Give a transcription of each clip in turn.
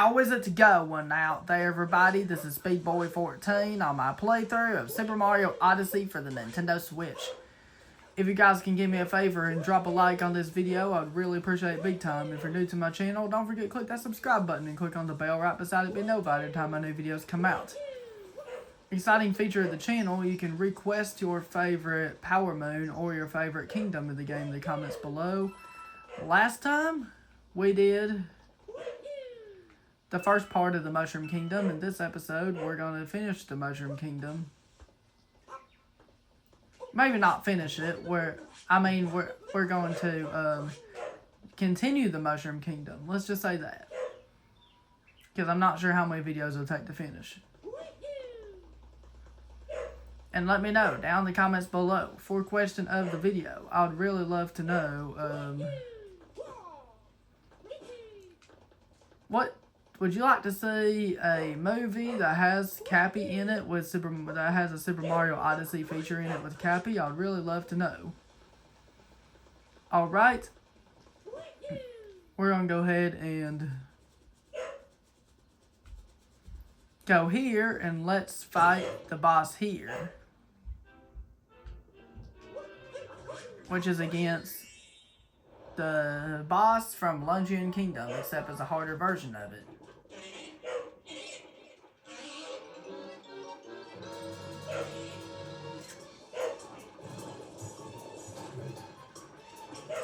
How is it going out there, everybody? This is SpeedBoy14 on my playthrough of Super Mario Odyssey for the Nintendo Switch. If you guys can give me a favor and drop a like on this video, I'd really appreciate it big time. If you're new to my channel, don't forget to click that subscribe button and click on the bell right beside it to be notified every time my new videos come out. Exciting feature of the channel, you can request your favorite Power Moon or your favorite kingdom of the game in the comments below. Last time, we did the first part of the Mushroom Kingdom. In this episode, we're going to finish the Mushroom Kingdom. Maybe not finish it. We're going to continue the Mushroom Kingdom. Let's just say that, because I'm not sure how many videos it'll take to finish. And let me know down in the comments below for question of the video. I would really love to know what would you like to see, a movie that has Cappy in it with that has a Super Mario Odyssey feature in it with Cappy? I'd really love to know. All right, we're gonna go ahead and go here and let's fight the boss here, which is against the boss from Luncheon Kingdom, except it's a harder version of it.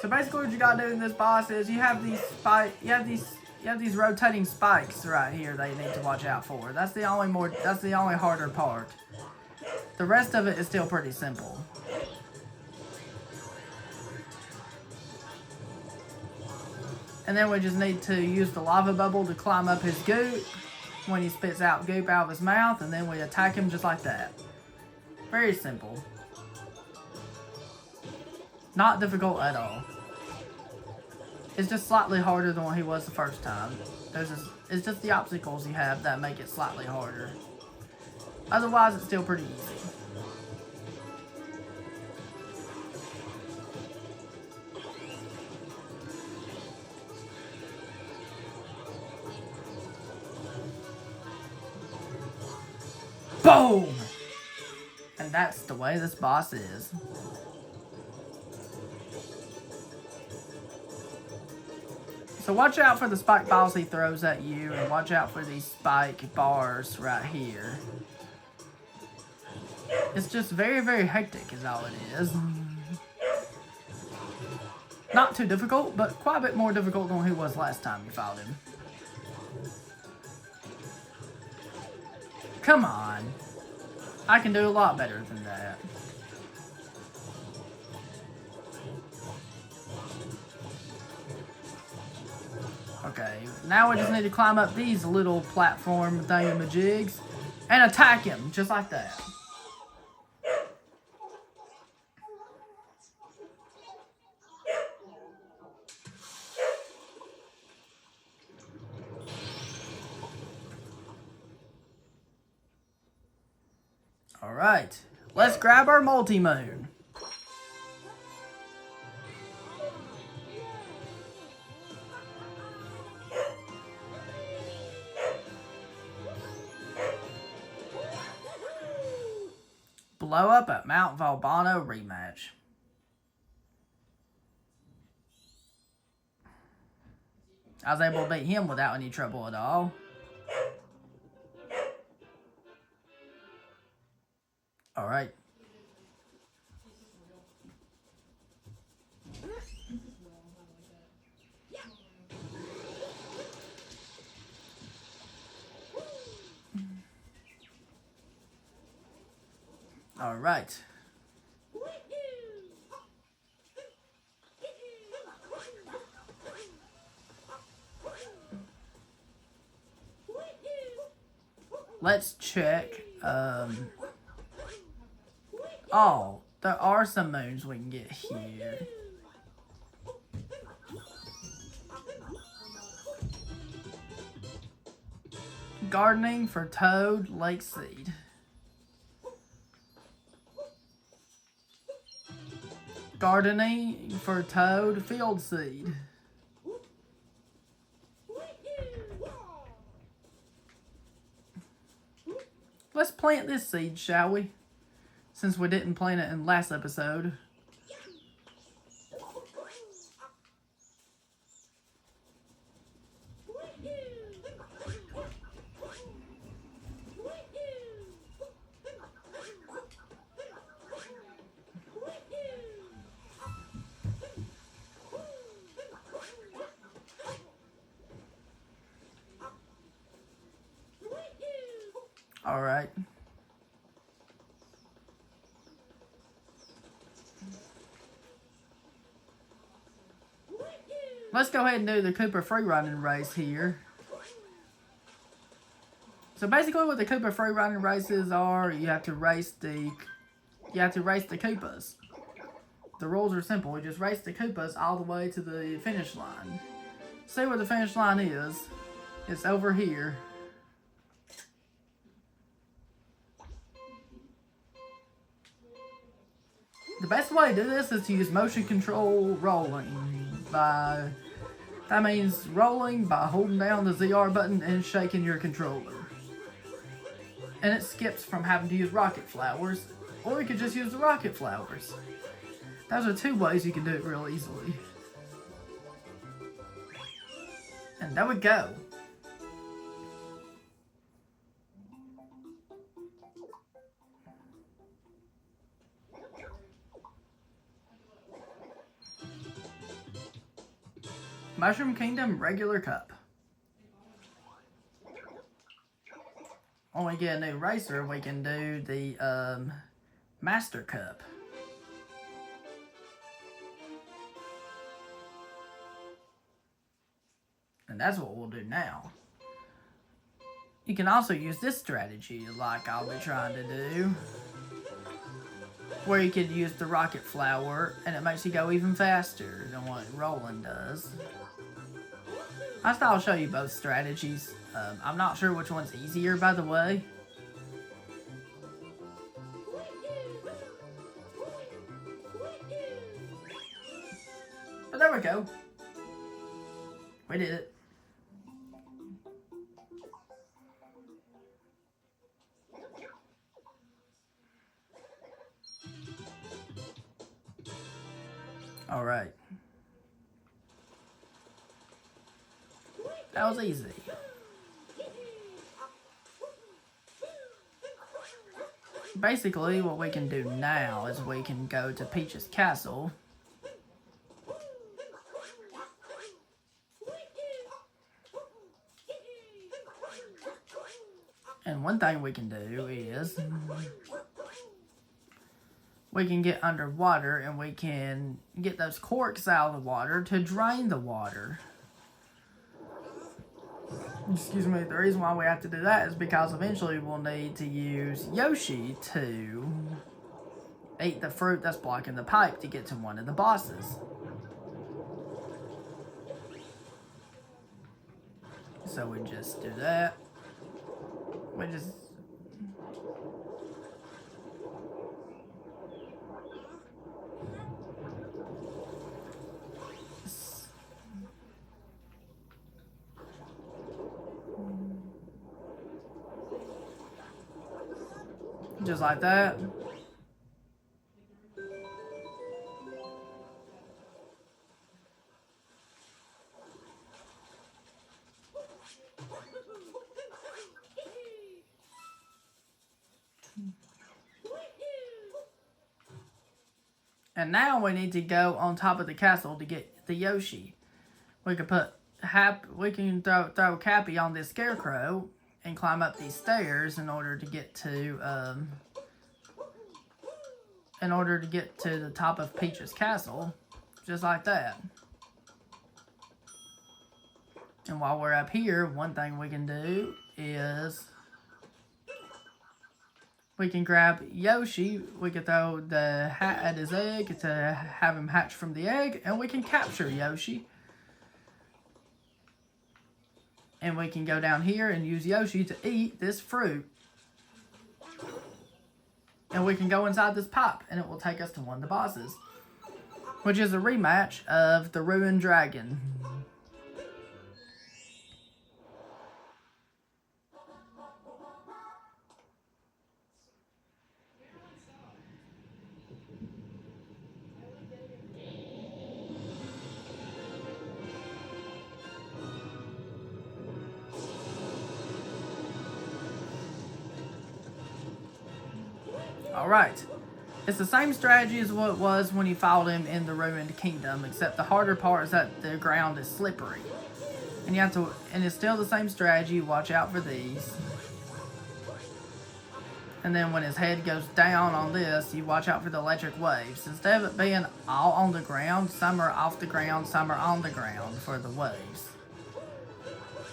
So basically, what you gotta do in this boss is you have these rotating spikes right here that you need to watch out for. That's the only harder part. The rest of it is still pretty simple. And then we just need to use the lava bubble to climb up his goop when he spits out goop out of his mouth, and then we attack him just like that. Very simple. Not difficult at all. It's just slightly harder than what he was the first time. It's just the obstacles you have that make it slightly harder. Otherwise, it's still pretty easy. Boom! And that's the way this boss is. So watch out for the spike balls he throws at you, and watch out for these spike bars right here. It's just very, very hectic is all it is. Not too difficult, but quite a bit more difficult than he was last time you fought him. Come on. I can do a lot better than that. Okay, now we just need to climb up these little platform thingamajigs and attack him, just like that. Alright, let's grab our multi-moon. Blow up at Mount Valbano rematch. I was able to beat him without any trouble at all. Alright. Alright. Let's check. Oh, there are some moons we can get here. Gardening for Toad, Lake Seed. Gardening for Toad, Field Seed. Let's plant this seed, shall we? Since we didn't plant it in last episode. Alright. Let's go ahead and do the Koopa free running race here. So basically what the Koopa free running races are, you have to race the Koopas. The rules are simple. You just race the Koopas all the way to the finish line. See where the finish line is. It's over here. The best way to do this is to use motion control rolling. That means rolling by holding down the ZR button and shaking your controller. And it skips from having to use rocket flowers, or you could just use the rocket flowers. Those are two ways you can do it real easily. And there we go. Mushroom Kingdom regular cup. When we get a new racer, we can do the Master Cup. And that's what we'll do now. You can also use this strategy like I'll be trying to do, where you could use the rocket flower and it makes you go even faster than what Roland does. I'll show you both strategies. I'm not sure which one's easier, by the way. But there we go. We did it. All right. That was easy. Basically, what we can do now is we can go to Peach's castle. And one thing we can do is we can get underwater and we can get those corks out of the water to drain the water. Excuse me, the reason why we have to do that is because eventually we'll need to use Yoshi to eat the fruit that's blocking the pipe to get to one of the bosses. So we just do that. We just like that. And now we need to go on top of the castle to get the Yoshi. We can throw Cappy on this scarecrow and climb up these stairs in order to get to the top of Peach's castle, just like that. And while we're up here, one thing we can do is we can grab Yoshi, we can throw the hat at his egg to have him hatch from the egg, and we can capture Yoshi. And we can go down here and use Yoshi to eat this fruit. And we can go inside this pipe, and it will take us to one of the bosses, which is a rematch of the Ruined Dragon. Alright. It's the same strategy as what it was when you fought him in the Ruined Kingdom, except the harder part is that the ground is slippery. And you have to, and it's still the same strategy. Watch out for these. And then when his head goes down on this, you watch out for the electric waves. Instead of it being all on the ground, some are off the ground, some are on the ground for the waves.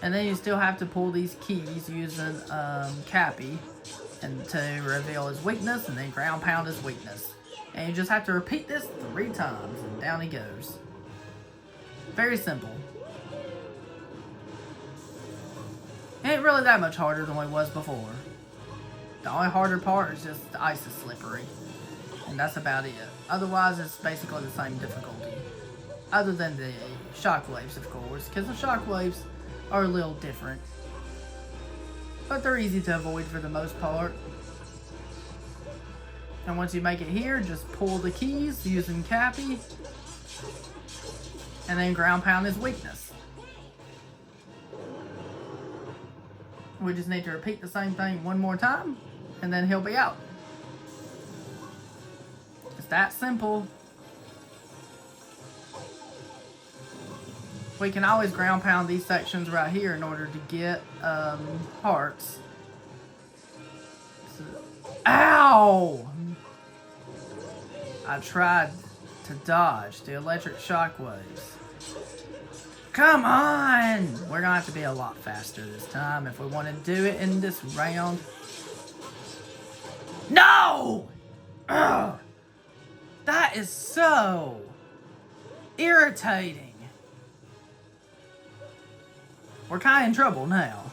And then you still have to pull these keys using Cappy and to reveal his weakness and then ground pound his weakness. And you just have to repeat this 3 times and down he goes. Very simple. Ain't really that much harder than what it was before. The only harder part is just the ice is slippery. And that's about it. Otherwise, it's basically the same difficulty. Other than the shockwaves, of course. Because the shockwaves are a little different. But they're easy to avoid for the most part. And once you make it here, just pull the keys using Cappy. And then ground pound his weakness. We just need to repeat the same thing 1 more time. And then he'll be out. It's that simple. We can always ground pound these sections right here in order to get hearts. So, ow! I tried to dodge the electric shockwaves. Come on! We're gonna have to be a lot faster this time if we want to do it in this round. No! Ugh! That is so irritating. We're kind of in trouble now.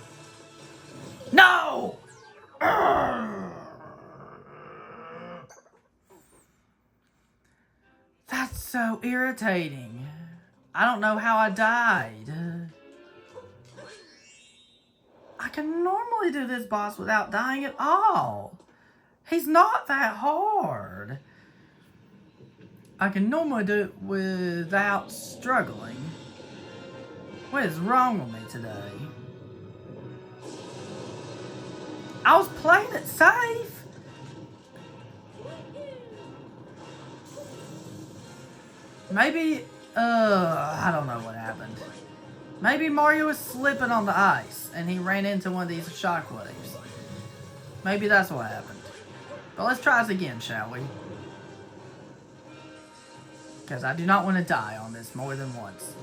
No! That's so irritating. I don't know how I died. I can normally do this boss without dying at all. He's not that hard. I can normally do it without struggling. What is wrong with me today? I was playing it safe. Maybe, I don't know what happened. Maybe Mario was slipping on the ice and he ran into one of these shockwaves. Maybe that's what happened. But let's try this again, shall we? Because I do not want to die on this more than once.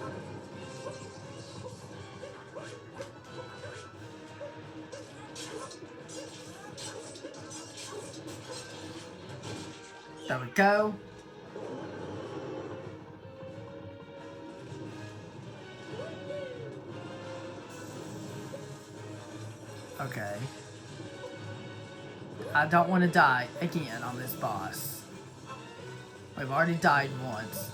There we go. Okay. I don't want to die again on this boss. We've already died once.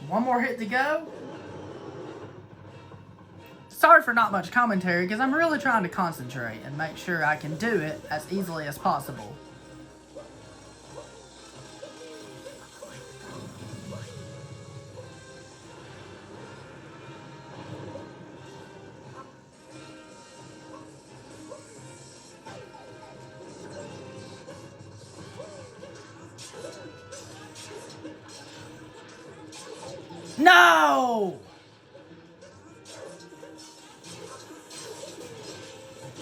One more hit to go. Sorry for not much commentary, because I'm really trying to concentrate and make sure I can do it as easily as possible. No!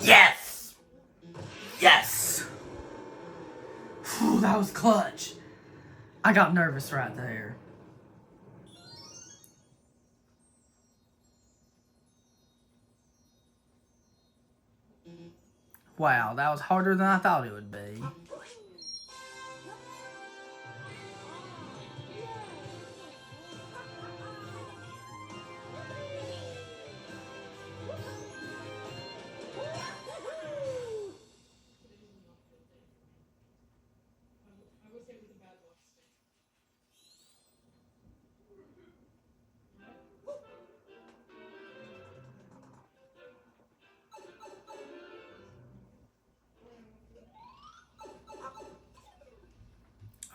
Yes! Yes! Whew, that was clutch. I got nervous right there. Wow, that was harder than I thought it would be.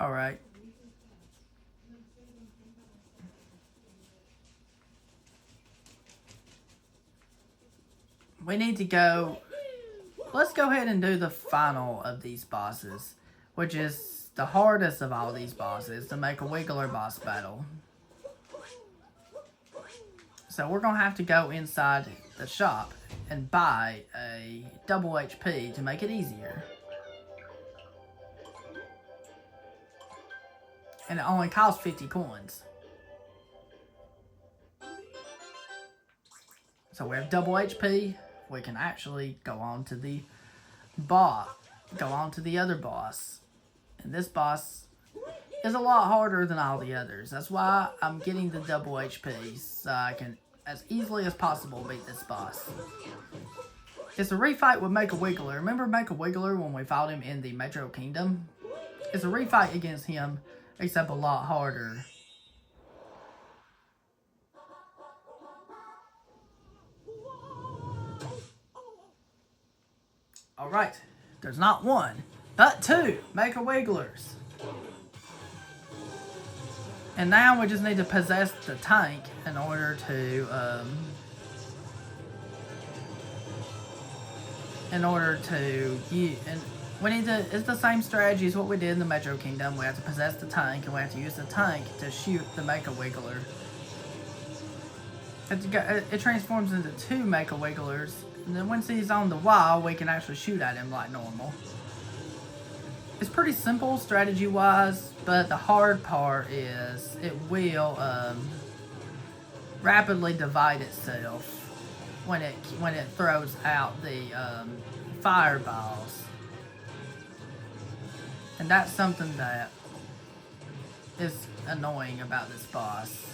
Alright. We need to go... Let's go ahead and do the final of these bosses, which is the hardest of all these bosses, to make a Wiggler boss battle. So we're going to have to go inside the shop and buy a double HP to make it easier. And it only costs 50 coins. So we have double HP. We can actually go on to the boss. Go on to the other boss. And this boss is a lot harder than all the others. That's why I'm getting the double HP, so I can, as easily as possible, beat this boss. It's a refight with Make-A-Wiggler. Remember Make-A-Wiggler when we fought him in the Metro Kingdom? It's a refight against him, except a lot harder. Alright, there's not one, but two Make-A-Wigglers. And now we just need to possess the tank in order to, and we need to, it's the same strategy as what we did in the Metro Kingdom. We have to possess the tank, and we have to use the tank to shoot the Make-A-Wiggler. It transforms into two Make-A-Wigglers, and then once he's on the wall, we can actually shoot at him like normal. It's pretty simple strategy-wise, but the hard part is it will rapidly divide itself when it throws out the fireballs, and that's something that is annoying about this boss.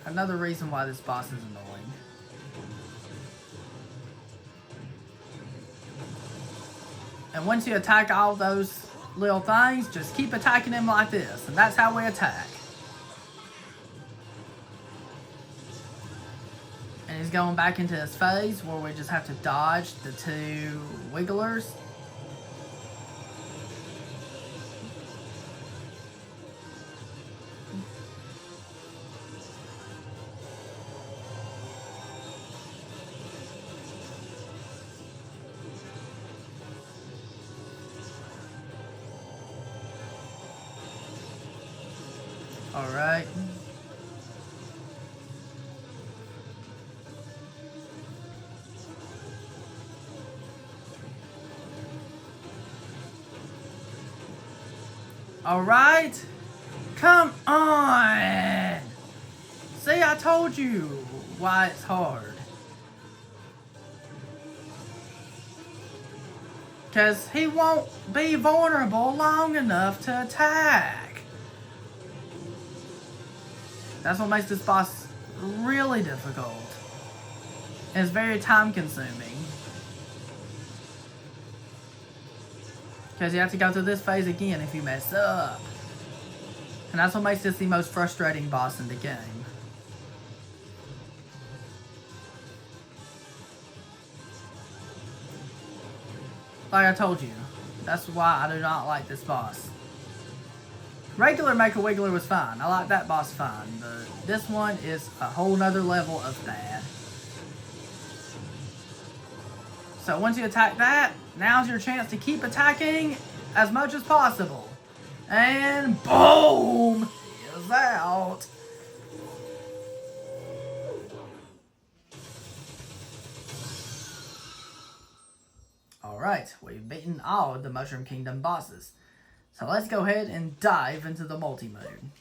Another reason why this boss is annoying. And once you attack all those little things, just keep attacking them like this, and that's how we attack. And he's going back into this phase where we just have to dodge the two Wigglers. Alright. Alright. Come on. See, I told you why it's hard. Because he won't be vulnerable long enough to attack. That's what makes this boss really difficult. And it's very time consuming. Because you have to go through this phase again if you mess up. And that's what makes this the most frustrating boss in the game. Like I told you, that's why I do not like this boss. Regular Make-A-Wiggler was fine. I like that boss fine. But this one is a whole nother level of bad. So once you attack that, now's your chance to keep attacking as much as possible. And boom! He is out. Alright, we've beaten all of the Mushroom Kingdom bosses. So let's go ahead and dive into the multi-mode.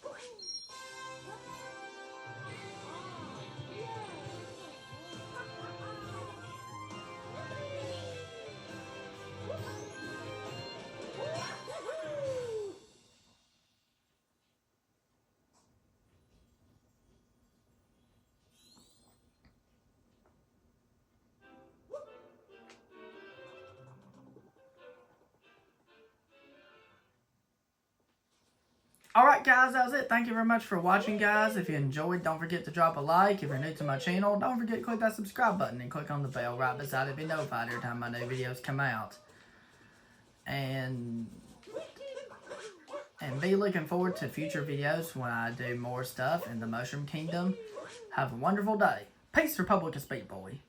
Alright guys, that was it. Thank you very much for watching, guys. If you enjoyed, don't forget to drop a like. If you're new to my channel, don't forget to click that subscribe button and click on the bell right beside it to be notified every time my new videos come out. And and be looking forward to future videos when I do more stuff in the Mushroom Kingdom. Have a wonderful day. Peace, Republic of Speed Boy.